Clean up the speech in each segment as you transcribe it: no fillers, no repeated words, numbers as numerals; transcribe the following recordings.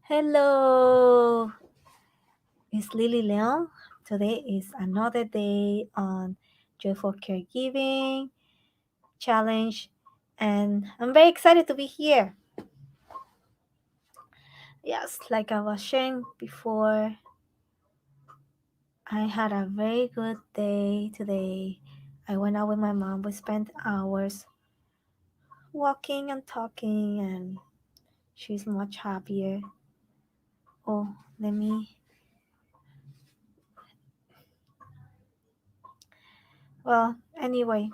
Hello, it's Lily Leon. Today is another day on Joyful Caregiving Challenge, and I'm very excited to be here. Yes, like I was sharing before, I had a very good day today. I went out with my mom. We spent hours walking and talking, and she's much happier. Oh, let me. Well, anyway,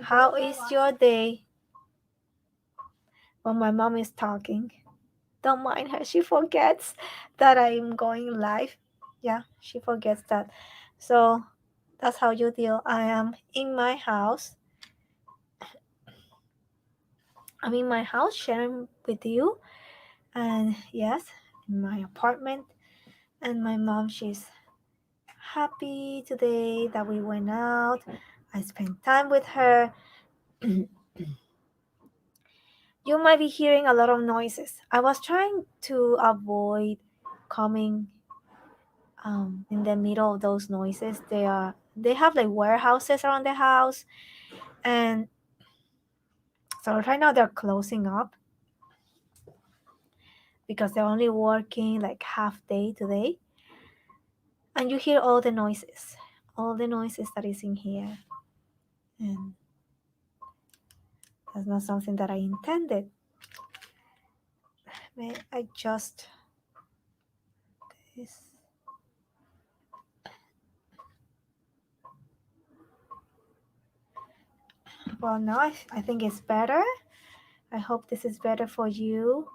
how is your day when my mom is talking? Don't mind her. She forgets that I'm going live. Yeah, she forgets that. So that's how you deal. I am in my house. I'm in my house sharing with you. And yes, in my apartment. And my mom, she's happy today that we went out. I spent time with her. You might be hearing a lot of noises. I was trying to avoid coming in the middle of those noises. They have like warehouses around the house, and so right now they're closing up because they're only working like half day today, and you hear all the noises that is in here, and that's not something that I intended. May I just this. Well, now I think it's better. I hope this is better for you.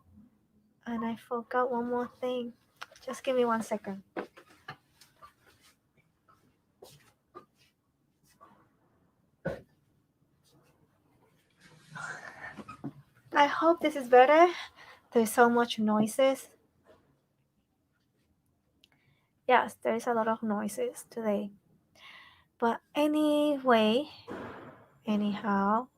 And I forgot one more thing. Just give me 1 second. I hope this is better. There's so much noises. Yes, there is a lot of noises today. But anyway, anyhow,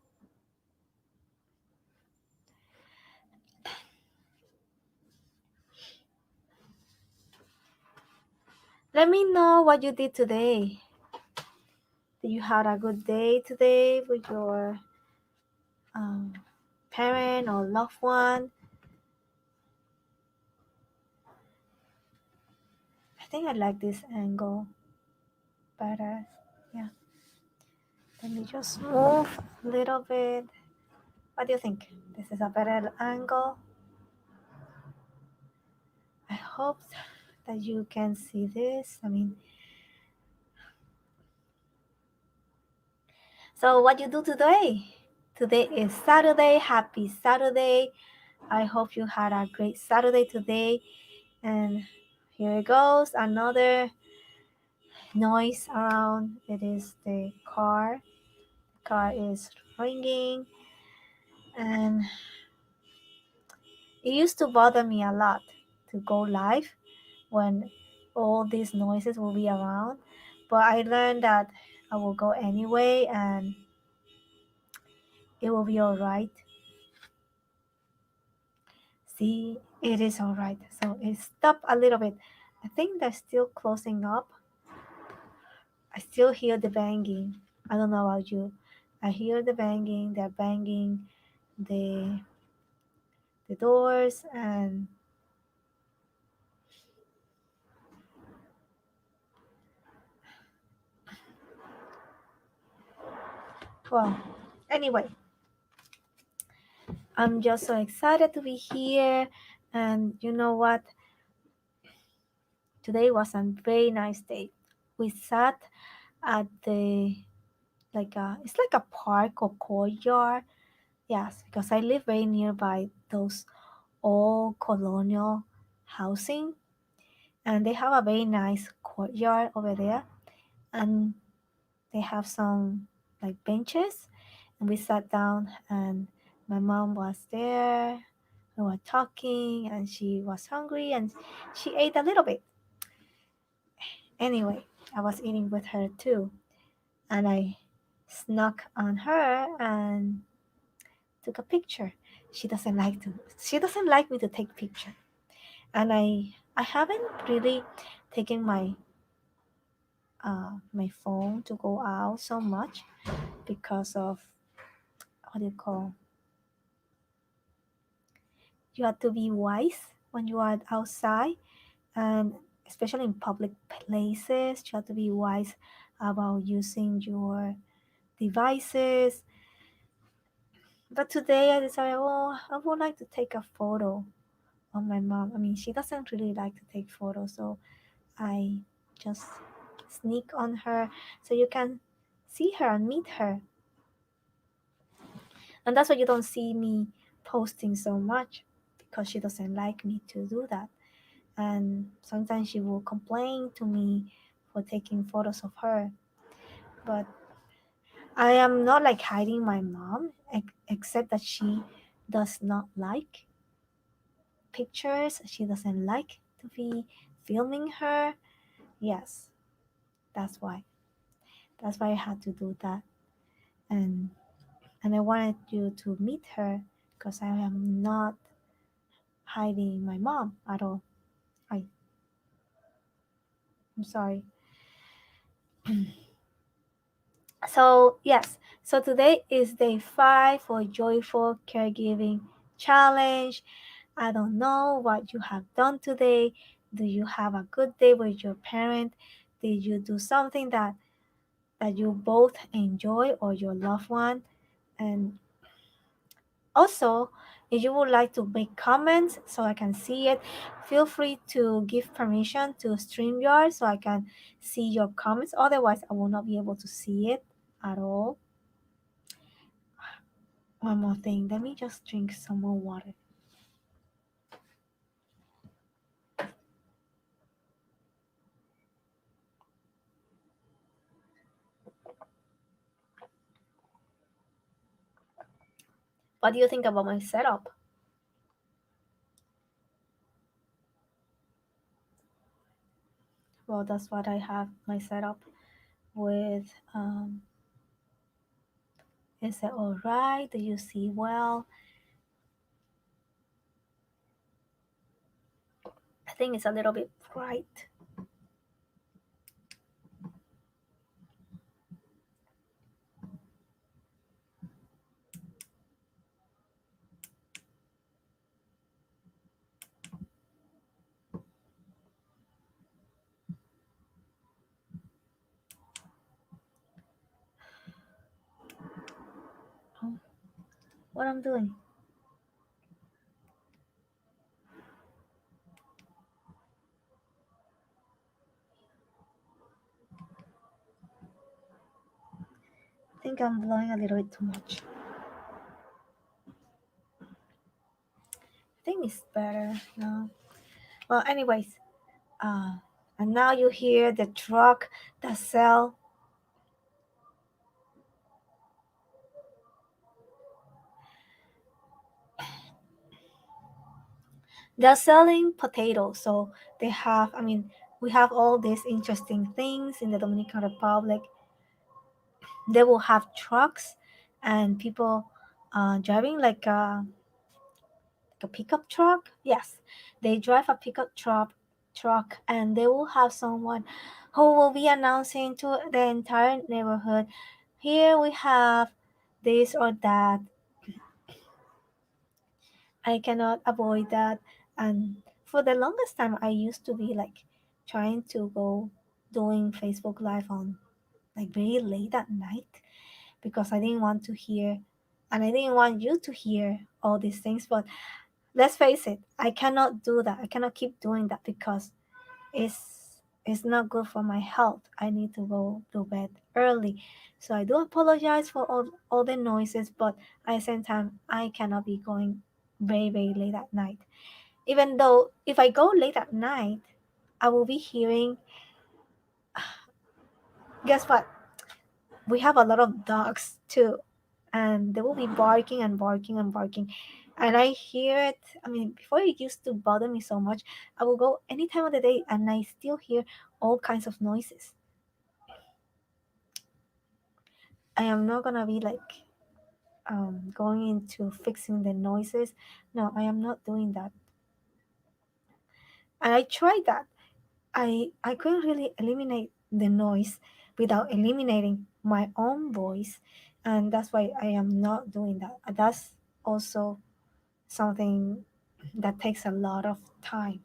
let me know what you did today. Did you have a good day today with your um, parent or loved one? I think I like this angle better. Yeah. Let me just move a little bit. What do you think? This is a better angle. I hope that you can see this. So what you do today? Today is Saturday. Happy Saturday. I hope you had a great Saturday today. And here it goes. Another noise around. It is the car. The car is ringing. And it used to bother me a lot to go live when all these noises will be around. But I learned that I will go anyway and it will be alright. See, it is alright. So it stopped a little bit. I think they're still closing up. I still hear the banging. I don't know about you. I hear the banging. They're banging the the doors and well, anyway, I'm just so excited to be here. And you know what? Today was a very nice day. We sat at the it's like a park or courtyard. Yes, because I live very nearby those old colonial housing, and they have a very nice courtyard over there, and they have some like benches, and we sat down, and my mom was there. We were talking, and she was hungry, and she ate a little bit. Anyway, I was eating with her too, and I snuck on her, and took a picture. She doesn't like me to take picture. And I haven't really taken my phone to go out so much because of what do you call, you have to be wise when you are outside, and especially in public places you have to be wise about using your devices. But today I decided, oh, I would like to take a photo of my mom. I mean, she doesn't really like to take photos, so I just sneak on her so you can see her and meet her. And that's why you don't see me posting so much, because she doesn't like me to do that. And sometimes she will complain to me for taking photos of her. But I am not like hiding my mom, except that she does not like pictures. She doesn't like to be filming her. Yes, that's why. That's why I had to do that. And I wanted you to meet her because I am not hiding my mom at all. I, I'm sorry. So, yes, so today is day 5 for Joyful Caregiving Challenge. I don't know what you have done today. Do you have a good day with your parent? Did you do something that you both enjoy or your loved one? And also, if you would like to make comments so I can see it, feel free to give permission to StreamYard so I can see your comments. Otherwise, I will not be able to see it at all. One more thing. Let me just drink some more water. What do you think about my setup? Well, that's what I have my setup with. Is it all right? Do you see well? I think it's a little bit bright. Oh, what I'm doing? I think I'm blowing a little bit too much. I think it's better now. Well, anyways, uh, and now you hear the truck that sell. They're selling potatoes, so they have. I mean, we have all these interesting things in the Dominican Republic. They will have trucks and people driving like a pickup truck. Yes, they drive a pickup truck, and they will have someone who will be announcing to the entire neighborhood, here we have this or that. I cannot avoid that. And for the longest time I used to be like trying to go doing Facebook Live on like very late at night, because I didn't want to hear, and I didn't want you to hear all these things. But let's face it, I cannot do that. I cannot keep doing that because it's not good for my health. I need to go to bed early. So I do apologize for all the noises, but at the same time I cannot be going very, very late at night. Even though if I go late at night, I will be hearing, guess what? We have a lot of dogs too, and they will be barking and barking and barking. And I hear it. I mean, before it used to bother me so much, I will go any time of the day and I still hear all kinds of noises. I am not gonna be like going into fixing the noises. No, I am not doing that. And I tried that. I couldn't really eliminate the noise without eliminating my own voice, and that's why I am not doing that. That's also something that takes a lot of time.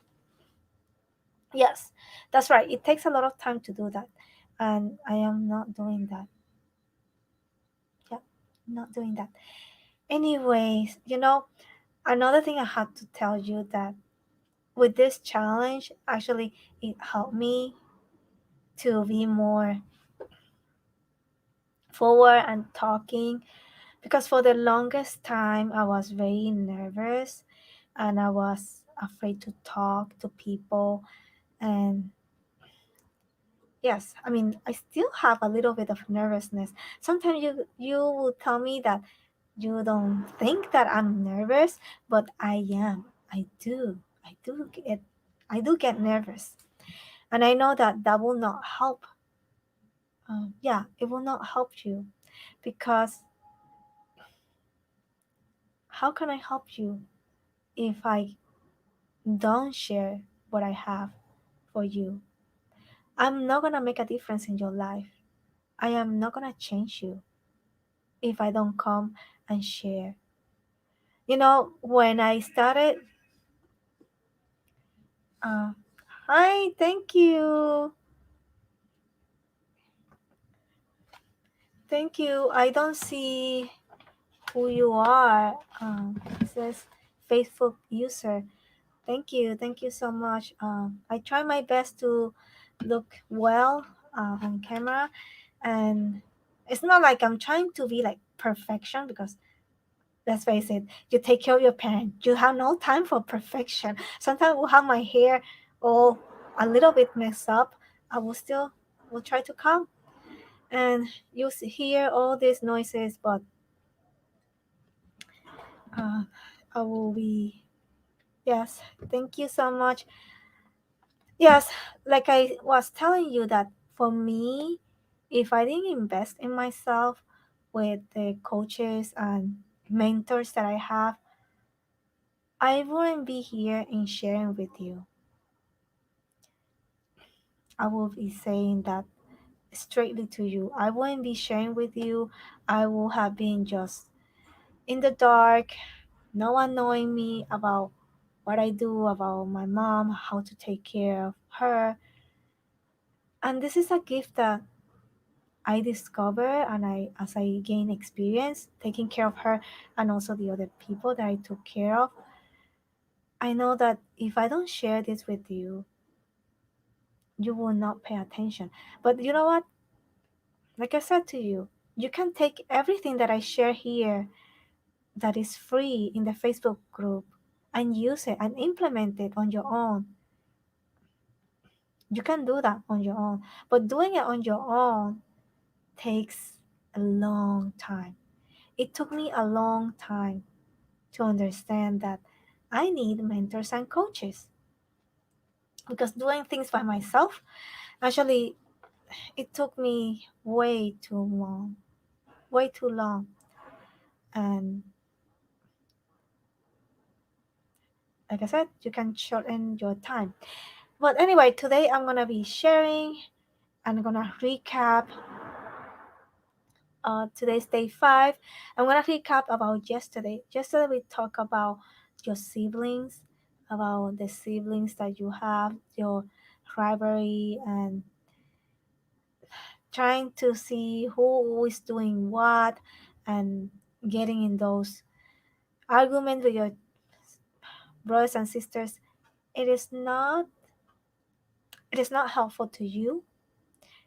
Yes, that's right. It takes a lot of time to do that, and I am not doing that. Yeah, not doing that. Anyways, another thing I had to tell you that with this challenge, actually, it helped me to be more forward and talking, because for the longest time I was very nervous and I was afraid to talk to people. And yes, I mean, I still have a little bit of nervousness. Sometimes you will tell me that you don't think that I'm nervous, but I am. I do get nervous, and I know that that will not help. Yeah, it will not help you, because how can I help you if I don't share what I have for you? I'm not gonna make a difference in your life. I am not gonna change you if I don't come and share. When I started, uh, hi, thank you. Thank you. I don't see who you are. It says Facebook user. Thank you so much. I try my best to look well on camera, and it's not like I'm trying to be like perfection, because let's face it, you take care of your parent, you have no time for perfection. Sometimes we'll have my hair all a little bit messed up. I will try to come, and you hear all these noises, but uh, I will be. Yes, thank you so much. Yes, like I was telling you, that for me, if I didn't invest in myself with the coaches and mentors that I have, I wouldn't be here in sharing with you. I will be saying that straightly to you. I wouldn't be sharing with you. I will have been just in the dark, no one knowing me about what I do, about my mom, how to take care of her. And this is a gift that I discover, and as I gain experience taking care of her and also the other people that I took care of, I know that if I don't share this with you, you will not pay attention. But you know what? Like I said to you, you can take everything that I share here that is free in the Facebook group and use it and implement it on your own. You can do that on your own. But doing it on your own takes a long time. It took me a long time to understand that I need mentors and coaches, because doing things by myself, actually, it took me way too long, way too long. And like I said, you can shorten your time. But anyway, today I'm gonna be sharing. I'm gonna recap today's day 5. I'm gonna recap about yesterday. Yesterday we talked about your siblings, about the siblings that you have, your rivalry, and trying to see who is doing what, and getting in those arguments with your brothers and sisters. It is not it is not helpful to you.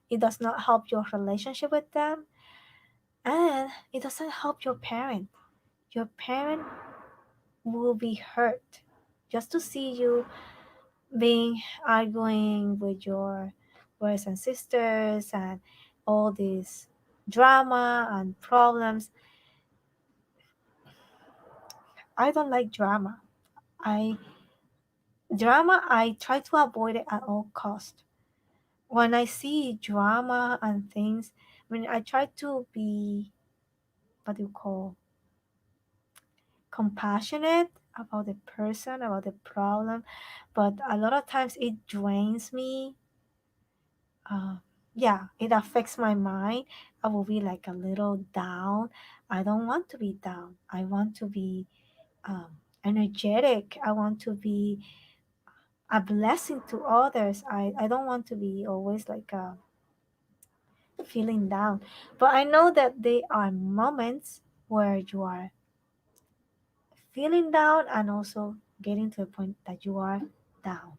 It does not help your relationship with them, and it doesn't help your parent. Your parent will be hurt just to see you being arguing with your brothers and sisters, and all this drama and problems. I don't like drama. I I try to avoid it at all cost. When I see drama and things, I mean, I try to be, what do you call? compassionate about the person, about the problem, but a lot of times it drains me. uh, yeah, it affects my mind. I will be like a little down. I don't want to be down. I want to be energetic. I want to be a blessing to others. I don't want to be always like feeling down. But I know that there are moments where you are feeling down and also getting to a point that you are down.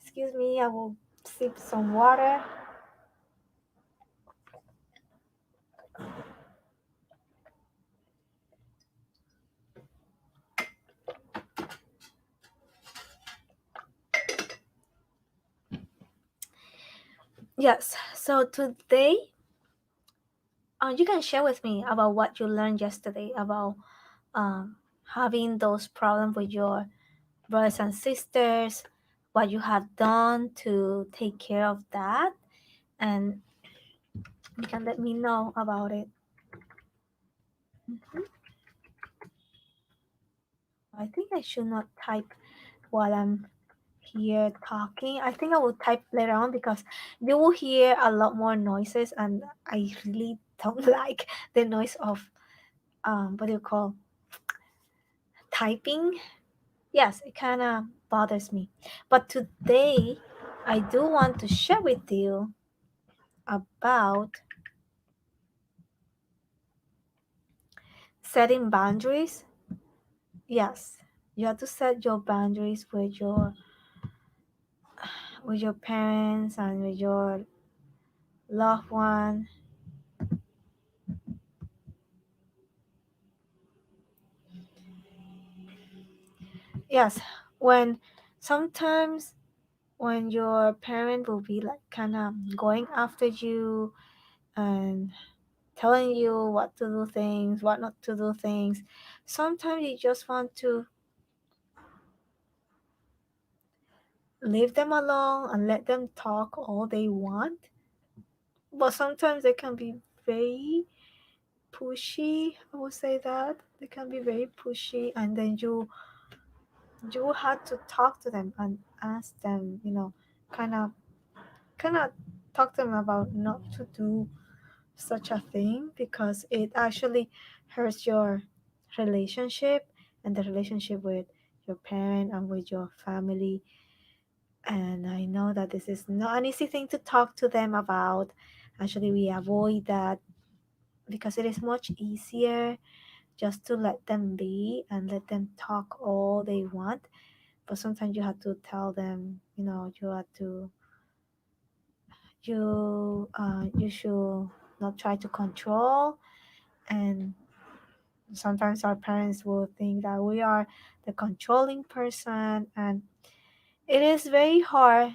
Excuse me, I will sip some water. Yes, so today you can share with me about what you learned yesterday about um, having those problems with your brothers and sisters, what you have done to take care of that, and you can let me know about it. Mhm. I think I should not type while I'm here talking. I think I will type later on because you will hear a lot more noises, and I really don't like the noise of what do you call typing. Yes, it kind of bothers me. But today, I do want to share with you about setting boundaries. Yes, you have to set your boundaries with your parents and with your loved one. Yes, when sometimes when your parent will be like kind of going after you and telling you what to do things, what not to do things, sometimes you just want to leave them alone and let them talk all they want. But sometimes they can be very pushy. I would say that they can be very pushy, and then you had to talk to them and ask them, kind of kind of talk to them about not to do such a thing because it actually hurts your relationship and the relationship with your parent and with your family. And I know that this is not an easy thing to talk to them about. Actually, we avoid that because it is much easier just to let them be and let them talk all they want. But sometimes you have to tell them, you have to you should not try to control. And sometimes our parents will think that we are the controlling person, and it is very hard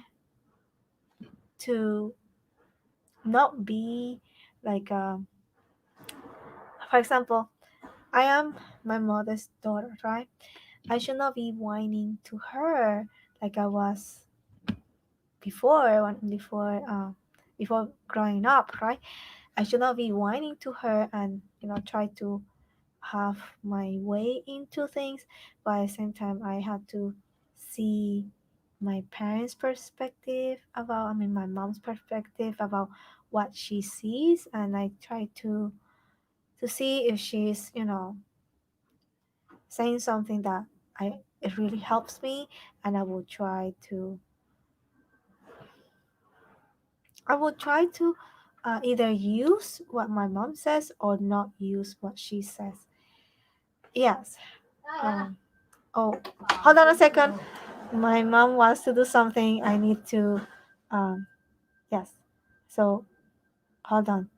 to not be like for example, I am my mother's daughter, right? I should not be whining to her like I was before growing up, right? I should not be whining to her and try to have my way into things, but at the same time I have to see my parents' perspective about, I mean, my mom's perspective about what she sees, and I try to see if she's saying something that it really helps me, and I will try to either use what my mom says or not use what she says. Yes. Um, oh, hold on a second. My mom wants to do something. I need to. Um, yes. So hold on.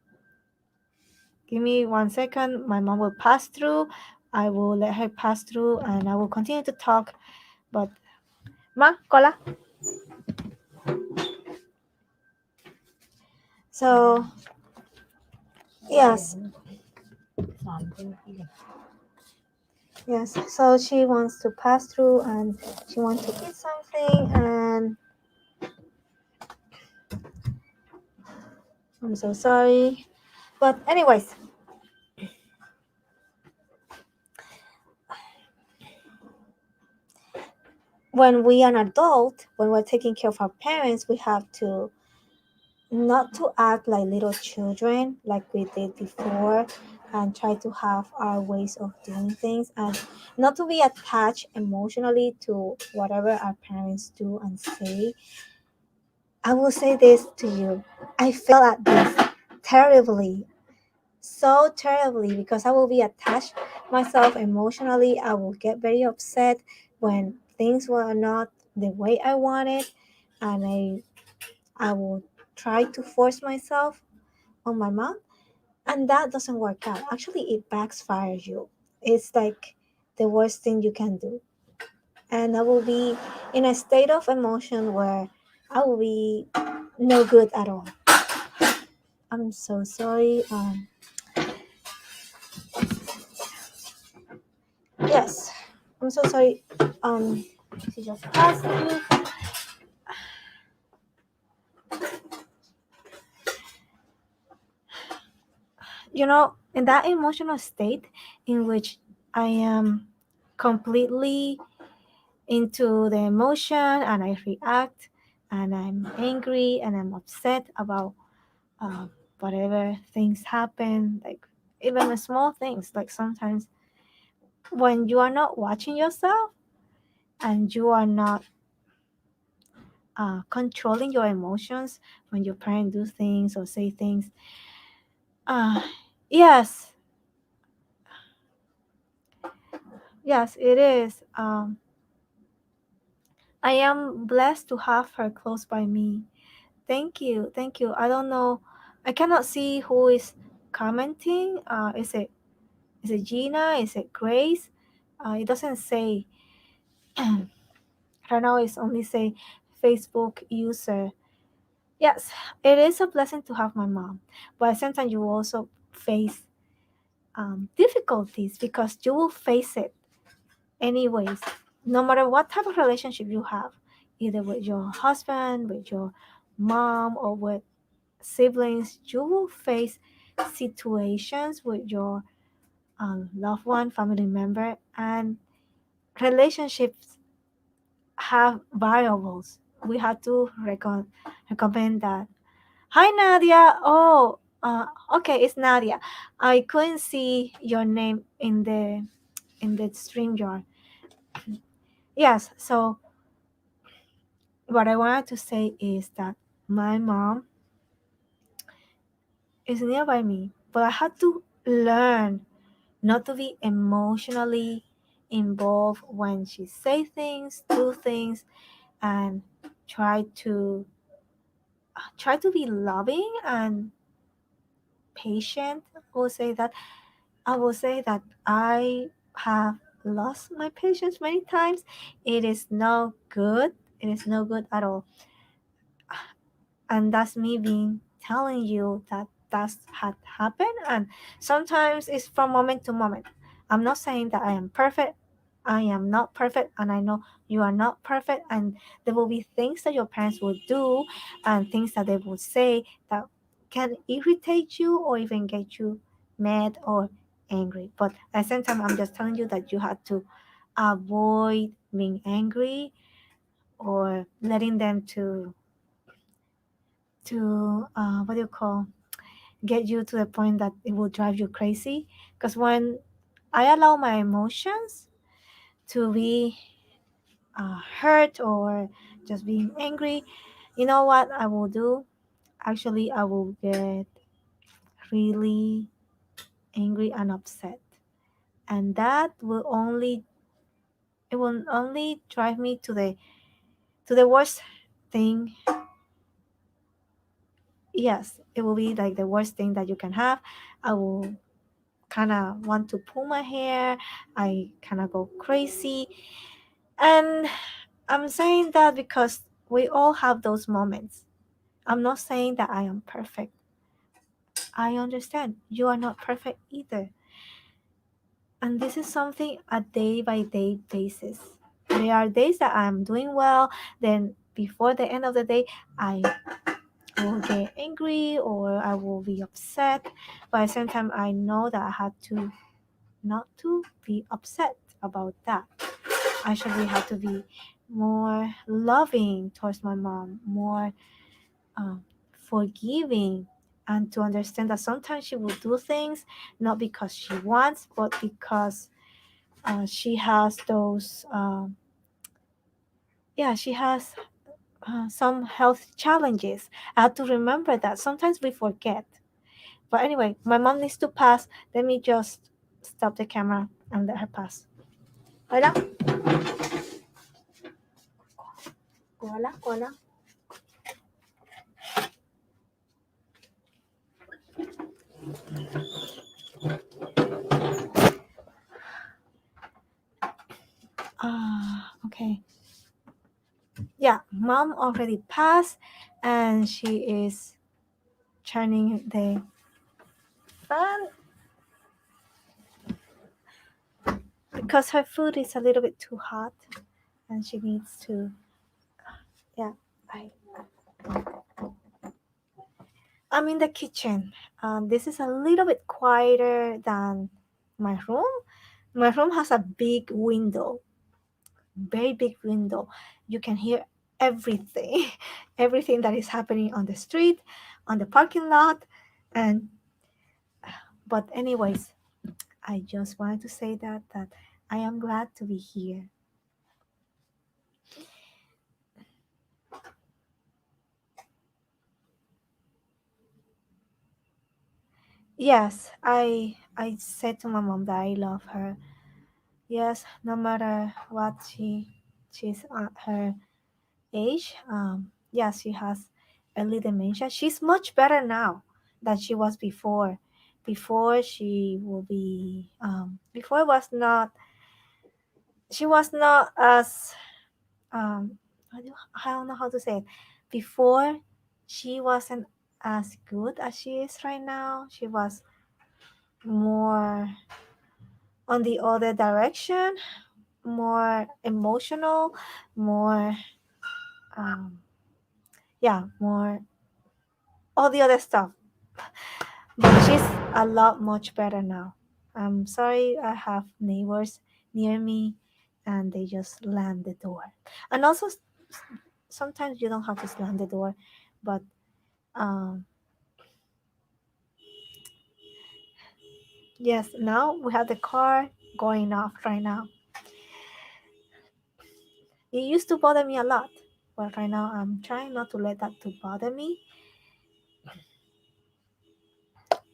Give me 1 second. My mom will pass through. I will let her pass through, and I will continue to talk. But ma, cola. So yes, yes. So she wants to pass through, and she wants to eat something, and I'm so sorry. But anyways, when we are an adult, when we're taking care of our parents, we have to not to act like little children like we did before, and try to have our ways of doing things, and not to be attached emotionally to whatever our parents do and say. I will say this to you. I fail at this terribly, so terribly, because I will be attached myself emotionally. I will get very upset when things were not the way I wanted, and I will try to force myself on my mom, and that doesn't work out. Actually, it backfires you. It's like the worst thing you can do, and I will be in a state of emotion where I will be no good at all. I'm so sorry. Yes, I'm so sorry. She just asked you. In that emotional state in which I am completely into the emotion and I react and I'm angry and I'm upset about uh, whatever things happen, like even the small things, like sometimes when you are not watching yourself and you are not controlling your emotions when your parents do things or say things. uh, yes, yes, it is. I am blessed to have her close by me. Thank you, thank you. I don't know, I cannot see who is commenting. Is it Gina? Is it Grace? It doesn't say. Right now it's only say Facebook user. Yes, it is a blessing to have my mom, but sometimes you also face difficulties because you will face it anyways, no matter what type of relationship you have, either with your husband, with your mom, or with siblings. You will face situations with your loved one, family member, and relationships have variables. We have to recommend that. Hi, Nadia. Oh, okay, it's Nadia. I couldn't see your name in the stream jar. Yes. So what I wanted to say is that my mom is nearby me, but I had to learn not to be emotionally involved when she say things, do things, and try to be loving and patient. I will say that I have lost my patience many times. It is no good. It is no good at all. And that's me being telling you that that's had happened, and sometimes it's from moment to moment. I'm not saying that I am perfect. I am not perfect, and I know you are not perfect, and there will be things that your parents will do and things that they will say that can irritate you or even get you mad or angry. But at the same time, I'm just telling you that you have to avoid being angry or letting them to what do you call, get you to the point that it will drive you crazy. Because when I allow my emotions to be hurt or just being angry, you know what I will do? Actually, I will get really angry and upset, and that will only drive me to the worst thing. Yes, it will be like the worst thing that you can have. I will kind of want to pull my hair. I kind of go crazy. And I'm saying that because we all have those moments. I'm not saying that I am perfect. I understand you are not perfect either. And this is something a day by day basis. There are days that I'm doing well, then before the end of the day, I will get angry or I will be upset. But at the same time, I know that I had to not to be upset about that. Actually, have to be more loving towards my mom, more um, forgiving, and to understand that sometimes she will do things not because she wants, but because she has those, yeah, she has some health challenges. I have to remember that. Sometimes we forget. But anyway, my mom needs to pass. Let me just stop the camera and let her pass. Hola. Hola, hola. Okay. Yeah, mom already passed and she is turning the fan because her food is a little bit too hot and she needs to, yeah. I, I'm in the kitchen. This is a little bit quieter than my room. My room has a big window, very big window. You can hear everything, everything that is happening on the street, on the parking lot, and but anyways, I just wanted to say that I am glad to be here. Yes, I said to my mom that I love her. Yes, no matter what she's at her age. Yeah, she has early dementia. She's much better now than she was before. Before she will be before it was not she was not as um I don't know how to say it. Before she wasn't as good as she is right now. She was more on the other direction, more emotional, more um yeah, more all the other stuff. But she's a lot much better now. I'm sorry, I have neighbors near me and they just slam the door. And also, sometimes you don't have to slam the door, but um, yes, now we have the car going off right now. It used to bother me a lot, but right now I'm trying not to let that to bother me.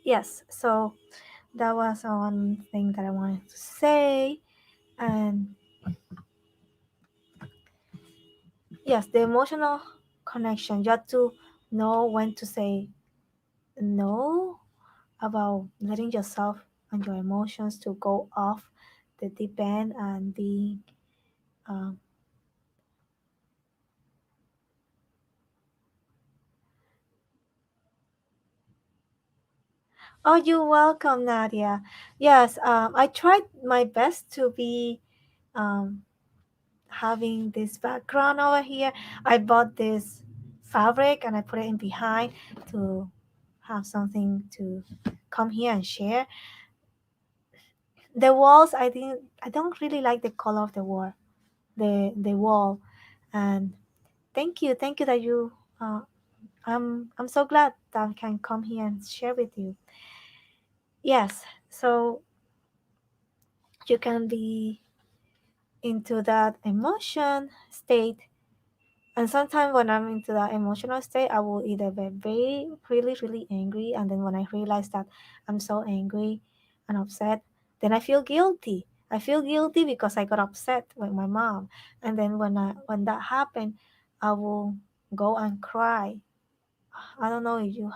Yes, so that was one thing that I wanted to say. And yes, the emotional connection. You have to know when to say no about letting yourself and your emotions to go off the deep end and be. Um, oh, you're welcome, Nadia. Yes, I tried my best to be um, having this background over here. I bought this fabric and I put it in behind to have something to come here and share. The walls, I don't really like the color of the wall, the wall. And thank you that you. I'm so glad that I can come here and share with you. Yes, so you can be into that emotion state. And sometimes when I'm into that emotional state, I will either be very, really, really angry. And then when I realize that I'm so angry and upset, then I feel guilty. I feel guilty because I got upset with my mom. And then when that happened, I will go and cry. I don't know if you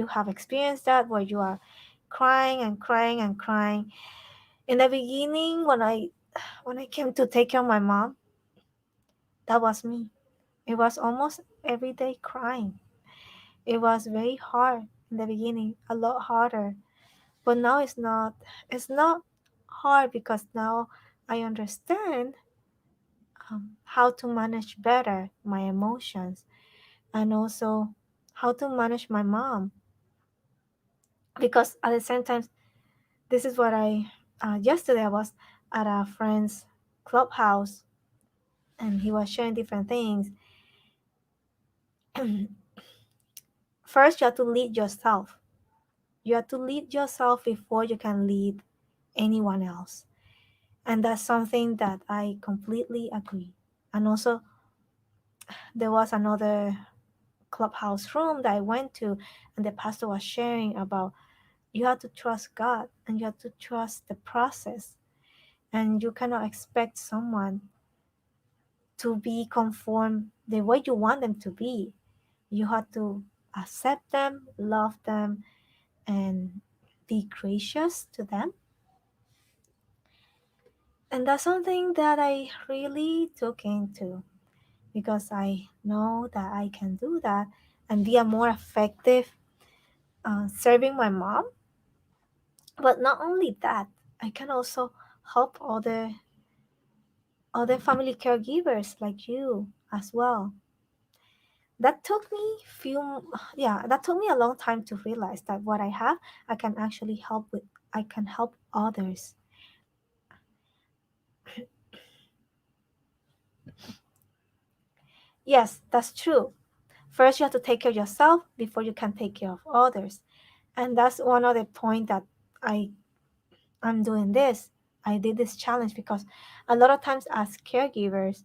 have experienced that where you are crying and crying and crying. In the beginning, when I came to take care of my mom, that was me. It was almost every day crying. It was very hard in the beginning, a lot harder. But now it's not hard because now I understand how to manage better my emotions and also how to manage my mom. Because at the same time, this is what I yesterday I was at a friend's. Clubhouse, and he was sharing different things. First, you have to lead yourself. You have to lead yourself before you can lead anyone else. And that's something that I completely agree. And also, there was another clubhouse room that I went to, and the pastor was sharing about you have to trust God and you have to trust the process. And you cannot expect someone to be conform the way you want them to be. You have to accept them, love them, and be gracious to them. And that's something that I really took into because I know that I can do that and be a more effective serving my mom. But not only that, I can also help other family caregivers like you as well. That took me that took me a long time to realize that what I have, I can actually help with. I can help others. Yes, that's true. First, you have to take care of yourself before you can take care of others. And that's one other point that I I'm doing this. I did this challenge because a lot of times as caregivers,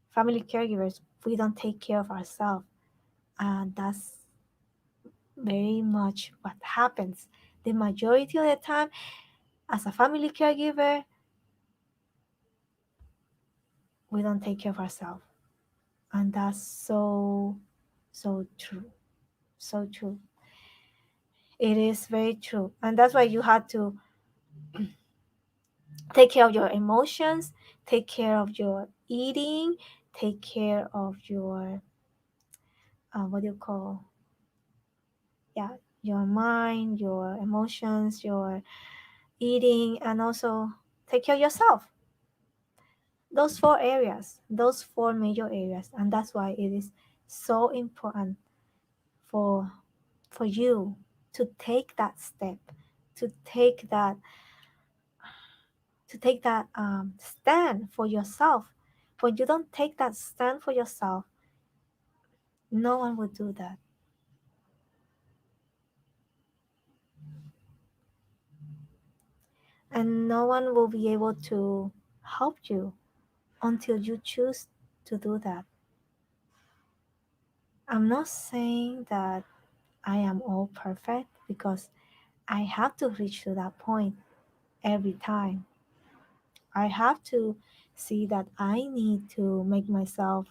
family caregivers, we don't take care of ourselves. And that's very much what happens. The majority of the time, as a family caregiver, we don't take care of ourselves. And that's so true. So true. It is very true. And that's why you have to take care of your emotions, take care of your eating, take care of your what do you call, yeah, your mind, your emotions, your eating, and also take care of yourself. Those four areas, those four major areas, and that's why it is so important for for you to take that step, to take that stand for yourself. When you don't take that stand for yourself, no one will do that. And no one will be able to help you until you choose to do that. I'm not saying that I am all perfect because I have to reach to that point every time. I have to see that I need to make myself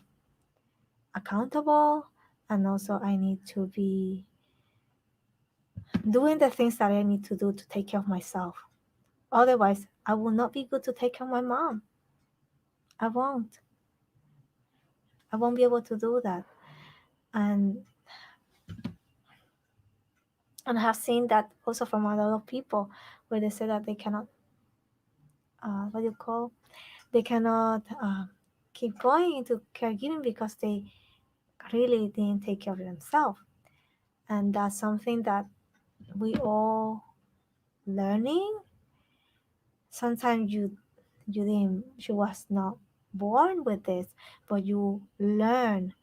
accountable, and also I need to be doing the things that I need to do to take care of myself. Otherwise, I will not be good to take care of my mom. I won't. I won't be able to do that. And I have seen that also from a lot of people where they say that they cannot, what do you call, they cannot keep going into caregiving because they really didn't take care of themselves. And that's something that we all learning. Sometimes you was not born with this, but you learn,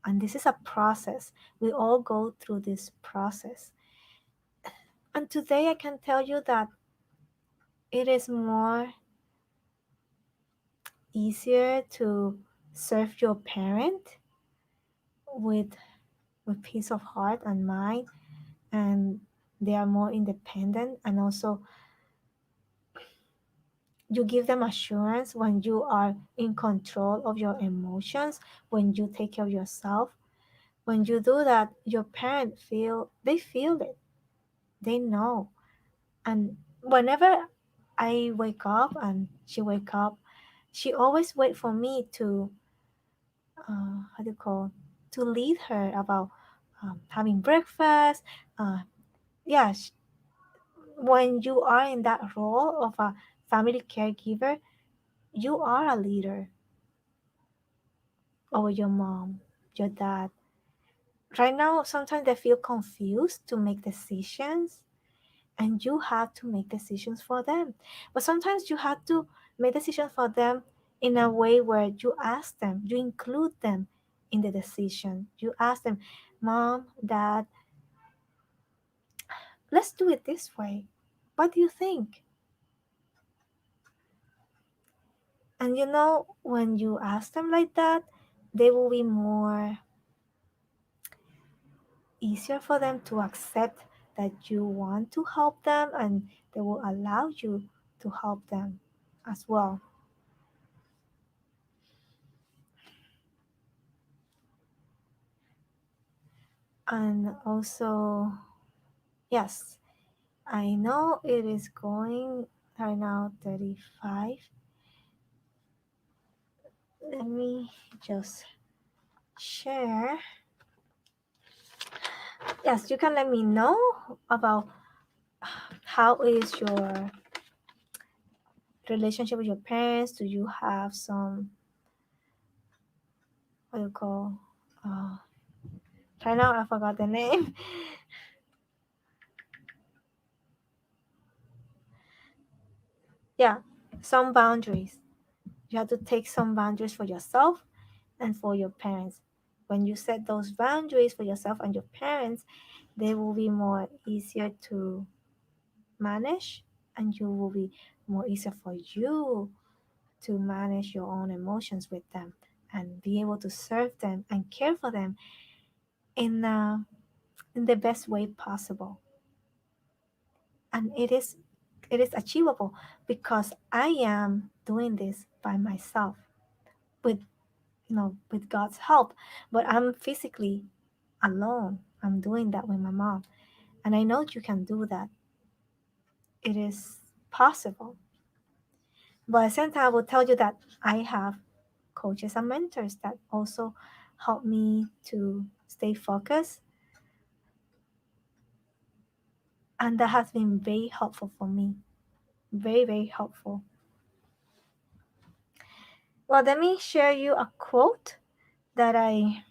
and this is a process. We all go through this process. And today I can tell you that it is more easier to serve your parent with peace of heart and mind, and they are more independent, and also you give them assurance when you are in control of your emotions, when you take care of yourself. When you do that, your parent feel it. They know. And whenever I wake up and she wake up, she always wait for me to how do you call, to lead her about having breakfast. Uh, yeah, when you are in that role of a family caregiver, you are a leader over your mom, your dad. Right now, sometimes they feel confused to make decisions, and you have to make decisions for them. But sometimes you have to make decisions for them in a way where you ask them, you include them in the decision. You ask them, Mom, Dad, let's do it this way. What do you think? And when you ask them like that, they will be more easier for them to accept that you want to help them, and they will allow you to help them as well. And also, yes, I know it is going right now 35. Let me just share. Yes, you can let me know about how is your relationship with your parents. Do you have some, what do you call, uh, right now I forgot the name. Yeah, some boundaries. You have to take some boundaries for yourself and for your parents. When you set those boundaries for yourself and your parents, they will be more easier to manage, and you will be more easier for you to manage your own emotions with them and be able to serve them and care for them in in the best way possible. And it is achievable because I am doing this by myself with with God's help, but I'm physically alone. I'm doing that with my mom, and I know you can do that. It is possible. But at the same time, I will tell you that I have coaches and mentors that also help me to stay focused, and that has been very helpful for me. Very, very helpful. Well, let me share you a quote that I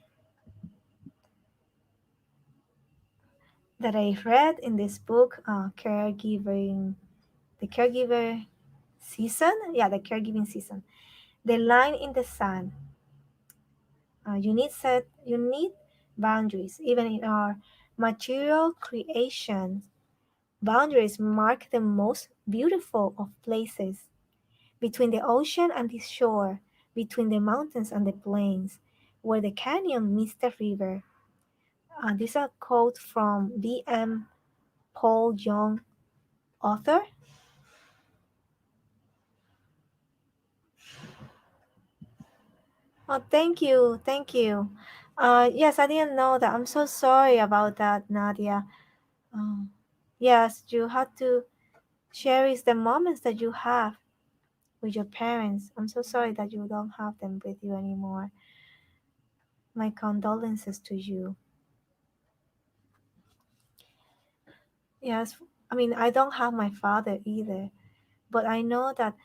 read in this book, Caregiving, the Caregiver season. Yeah, the Caregiving season. The line in the sand. You need boundaries, even in our material creations. Boundaries mark the most beautiful of places, between the ocean and the shore, between the mountains and the plains, where the canyon meets the river. This is a quote from B.M. Paul Young, author. Oh, thank you, thank you. Yes, I didn't know that. I'm so sorry about that, Nadia. Um, yes, you have to cherish the moments that you have with your parents. I'm so sorry that you don't have them with you anymore. My condolences to you. Yes, I mean, I don't have my father either, but I know that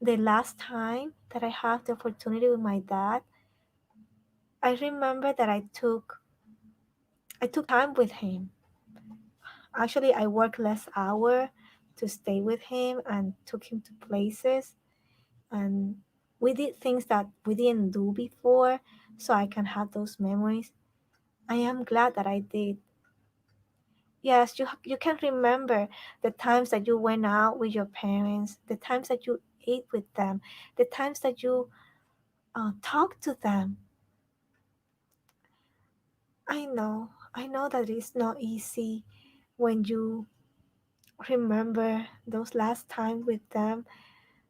the last time that I had the opportunity with my dad, I remember that I took time with him. Actually, I worked less hour to stay with him and took him to places, and we did things that we didn't do before, so I can have those memories. I am glad that I did. Yes, you can remember the times that you went out with your parents, the times that you ate with them, the times that you talked to them. I know that it's not easy when you remember those last time with them,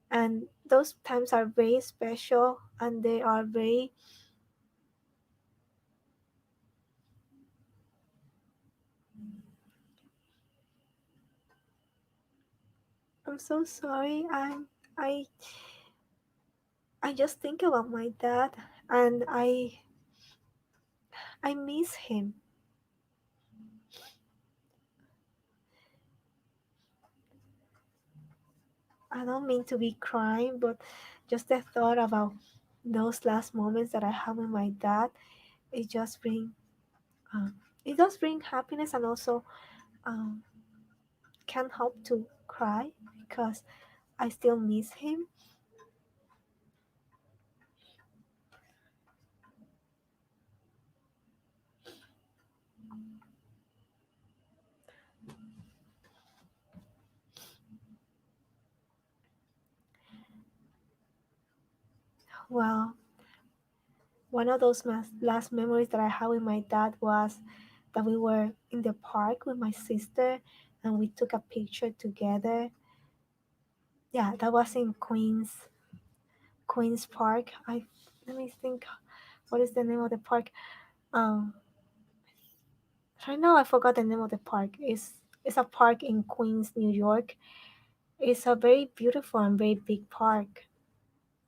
and those times are very special, and they are very. I'm so sorry. I just think about my dad, and I miss him. I don't mean to be crying, but just the thought about those last moments that I have with my dad, it just bring um, it does bring happiness, and also um, can't help to cry because I still miss him. Well, one of those last memories that I had with my dad was that we were in the park with my sister and we took a picture together. Yeah, that was in Queens Park. I let me think. What is the name of the park? Um, right now I forgot the name of the park. It's a park in Queens, New York. It's a very beautiful and very big park.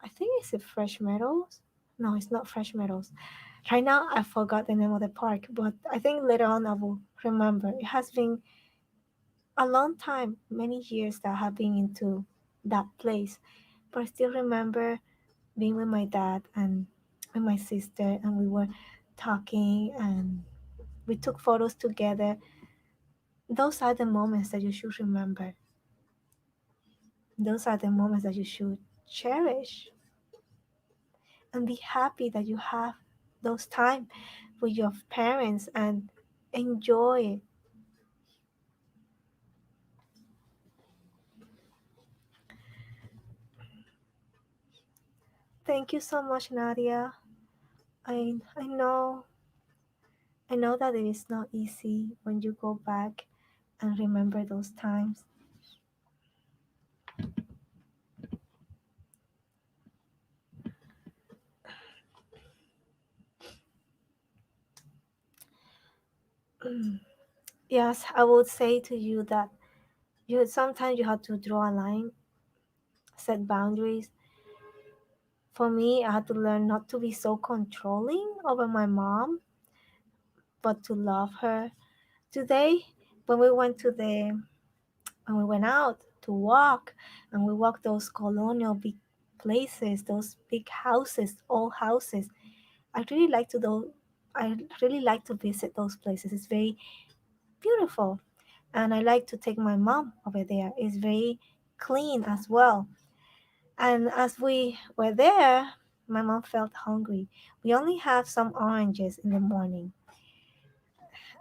I think it's at Fresh Meadows. No, it's not Fresh Meadows. Right now I forgot the name of the park, but I think later on I will remember. It has been a long time, many years that I have been into that place. But I still remember being with my dad and with my sister, and we were talking and we took photos together. Those are the moments that you should remember. Those are the moments that you should cherish and be happy that you have those time with your parents and enjoy it. Thank you so much, Nadia. I know that it is not easy when you go back and remember those times. Yes, I would say to you that you sometimes you have to draw a line, set boundaries. For me, I had to learn not to be so controlling over my mom, but to love her. Today, when we went to the when we went out to walk and we walked those colonial big places, those big houses, old houses, I really like to do. I really like to visit those places. It's very beautiful, and I like to take my mom over there. It's very clean as well. And as we were there, my mom felt hungry. We only have some oranges in the morning,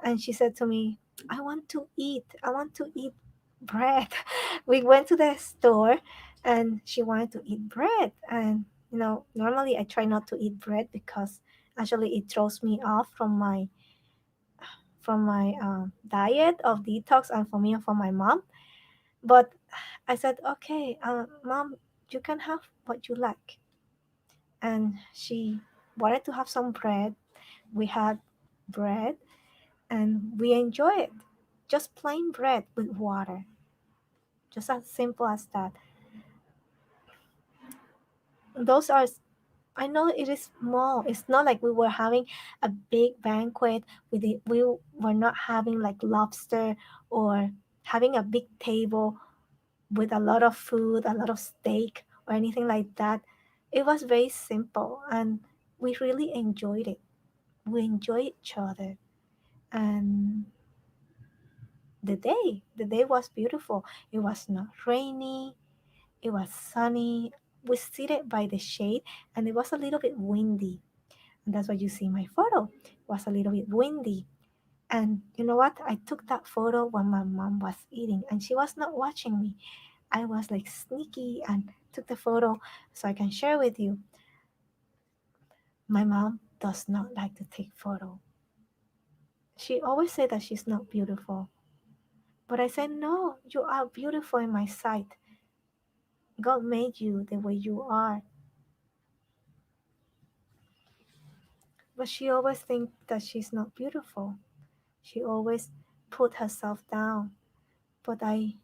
and she said to me, "I want to eat. I want to eat bread." We went to the store, and she wanted to eat bread. And normally I try not to eat bread because actually it throws me off from my diet of detox and for me and for my mom. But I said, okay, mom, you can have what you like. And she wanted to have some bread. We had bread and we enjoy it. Just plain bread with water. Just as simple as that. Those are, I know it is small. It's not like we were having a big banquet. We were not having like lobster or having a big table with a lot of food, a lot of steak, or anything like that. It was very simple and we really enjoyed it. We enjoyed each other. And the day was beautiful. It was not rainy, it was sunny. We seated by the shade and it was a little bit windy. And that's why you see my photo. It was a little bit windy. And you know what? I took that photo when my mom was eating and she was not watching me. I was like sneaky and took the photo so I can share with you. My mom does not like to take photo. She always said that she's not beautiful. But I said, no, you are beautiful in my sight. God made you the way you are. But she always thinks that she's not beautiful. She always put herself down. But I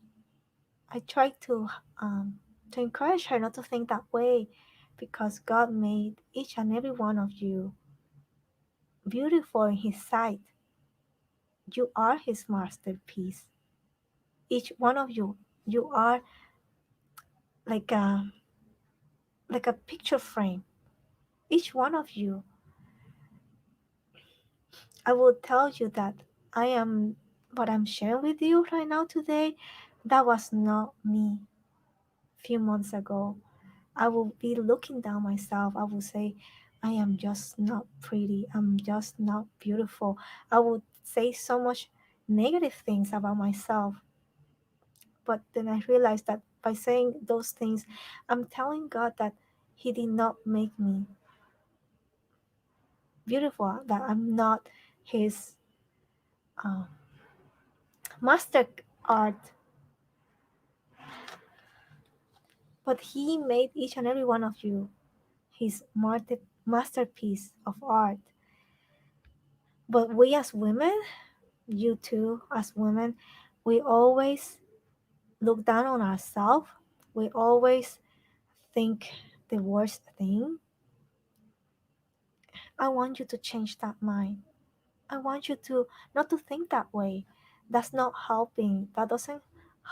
try to encourage her not to think that way because God made each and every one of you beautiful in his sight. You are his masterpiece. Each one of you, you are like a picture frame. Each one of you. I will tell you that I am what I'm sharing with you right now today. That was not me a few months ago. I will be looking down myself. I will say, I am just not pretty. I'm just not beautiful. I would say so much negative things about myself. But then I realized that by saying those things, I'm telling God that He did not make me beautiful, that I'm not his uh, master art, but he made each and every one of you his masterpiece of art. But we as women, you too as women, we always look down on ourselves. We always think the worst thing. I want you to change that mind. I want you to not to think that way. That's not helping. That doesn't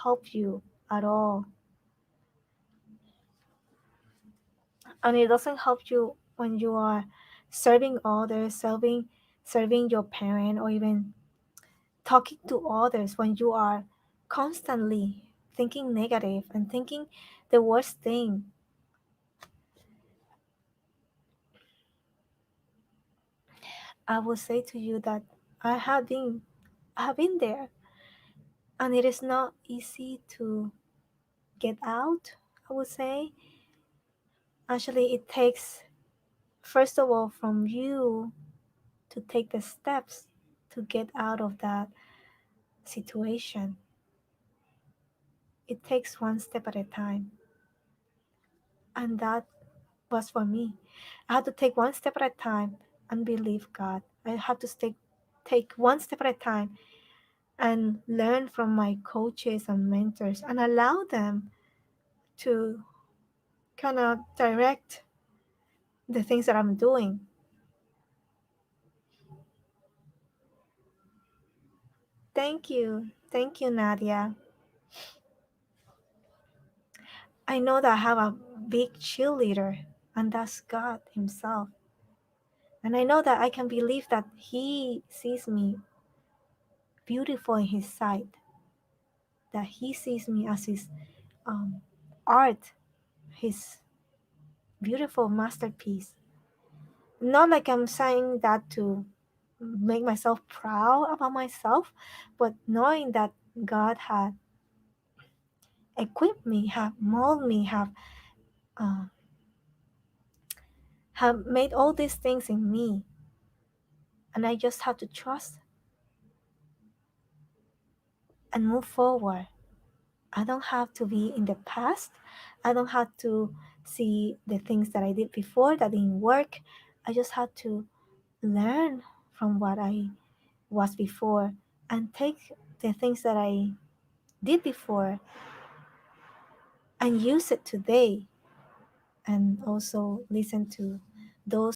help you at all. And it doesn't help you when you are serving others, serving your parent, or even talking to others when you are constantly thinking negative and thinking the worst thing. I will say to you that I have been I have been there, and it is not easy to get out, I would say. Actually, it takes, first of all, from you to take the steps to get out of that situation. It takes one step at a time. And that was for me. I had to take one step at a time and believe God. I had to take one step at a time and learn from my coaches and mentors and allow them to kind of direct the things that I'm doing. Thank you. Thank you, Nadia. I know that I have a big cheerleader, and that's God Himself. And I know that I can believe that He sees me beautiful in His sight, that He sees me as His um, art, His beautiful masterpiece. Not like I'm saying that to make myself proud about myself, but knowing that God had equipped me, have molded me, uh, have made all these things in me, and I just have to trust and move forward. I don't have to be in the past. I don't have to see the things that I did before that didn't work. I just have to learn from what I was before and take the things that I did before and use it today, and also listen to those